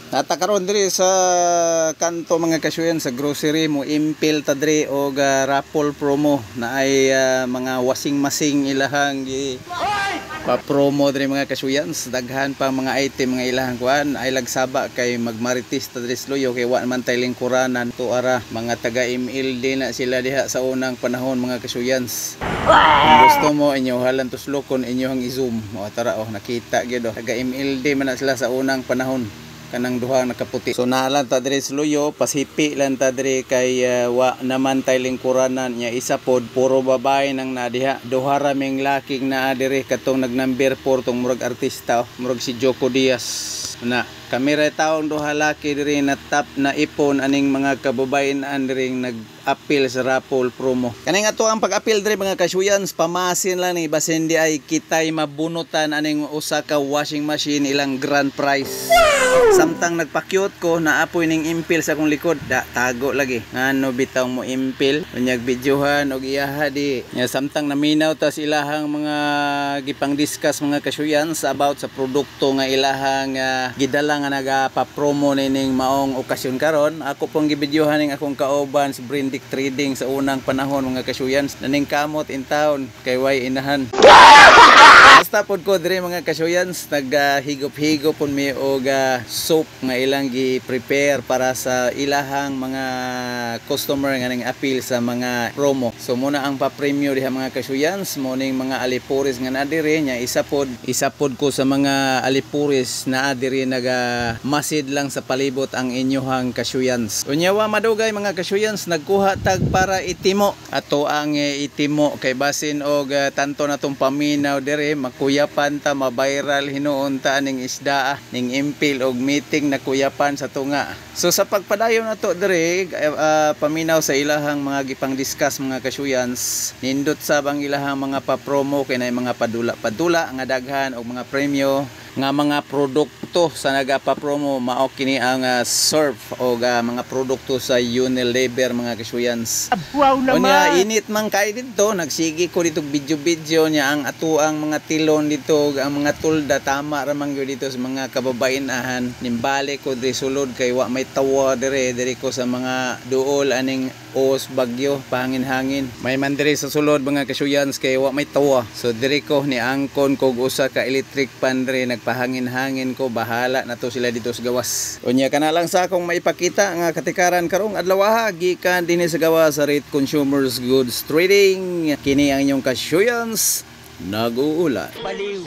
Natakaroon diri sa kanto mga kasuyan sa grocery mo impil ta diri og raffle promo na ay mga washing machine ilahang pa-promo diri mga kasuyans. Daghan pa mga item mga ilahang kuan ay lagsaba kay magmaritis ta diri Loyo kay wa man tay lingkuranan to ara mga taga MLD na sila diha sa unang panahon mga kasuyans. Kung gusto mo inyo halan tuslokon inyo hang i-zoom o tara nakita gyud taga MLD man na sila sa unang panahon kanang duha nakaputi. So nalan ta diri sa Loyo, pasipi lang ta diri kay wa naman tay lingkuranan nya isa pod puro babae nang nadiha. Duha ra ming laking naa diri katong nag-number 4 tong murag artista, murag si Joko Diaz. Na kamera taong duha laki diri na tap na ipon aning mga kababayan diri nag-appeal sa raffle promo. Kaning ato ang pag-appeal diri mga kasuyans, pamasin lang ni basin di ay kitay mabunutan aning usa ka washing machine ilang grand prize. Samtang nagpa-cute ko naapoy ning impil sa akong likod, tago lagi. Ngano bitaw mo impil, unyag videohan og iyaha di. Nya samtang naminaw ta sa ilahang mga gipang-discuss mga kasuyans about sa produkto nga ilahang gidala nga nagapa-promo nining maong okasyon karon. Ako pong gibidyohan ning akong kauban si Brindic Trading sa unang panahon mga kasuyans. Naning kamot in town kay way inahan. Basta pod ko diri mga kasuyans naghigop-higop pon mi og soap nga ilang gi-prepare para sa ilahang mga customer nga ning appeal sa mga promo. So muna ang pa-premyo diha mga kasuyans mo ning mga alipuris nga na diri nya isa pod ko sa mga alipuris na diri naga masid lang sa palibot ang inyohang kasuyans. Unyawa madugay mga kasuyans nagkuha tag para itimo ato ang itimo kay basin og tanto natong paminaw diri makuyapan ta mabiral hinuon ta ning isda ning impil og meeting na kuyapan sa tunga. So sa pagpadayon nato diri paminaw sa ilahang mga gipang-discuss mga kasuyans nindot sab ang ilahang mga pa-promo kay nay mga padula nga daghan og mga premyo nga mga produkto sa nagapa-promo mao kini ang surf o mga produkto sa Unilever mga kasuyans. Wow naman! Unya init man kay dito, nagsigi ko dito video niya ang atuang mga tilon dito, ang mga tulda tama ra man gyud dito sa mga kababainahan. Nimbalik ko diri sulod kay wa may tawa diri ko sa mga duol aning os bagyo pahangin-hangin. May man diri sa sulod mga kasuyans kay wa may tawa. So diri ko ni angkon kog usa ka electric pan diri pahangin-hangin ko, bahala na to sila dito sa gawas. Unya kana lang sa akong maipakita nga katikaran karong adlaw gikan dinhi sa gawas sa Rate Consumers Goods Trading. Kini ang inyong kasuyans nag-uulat. Baliw.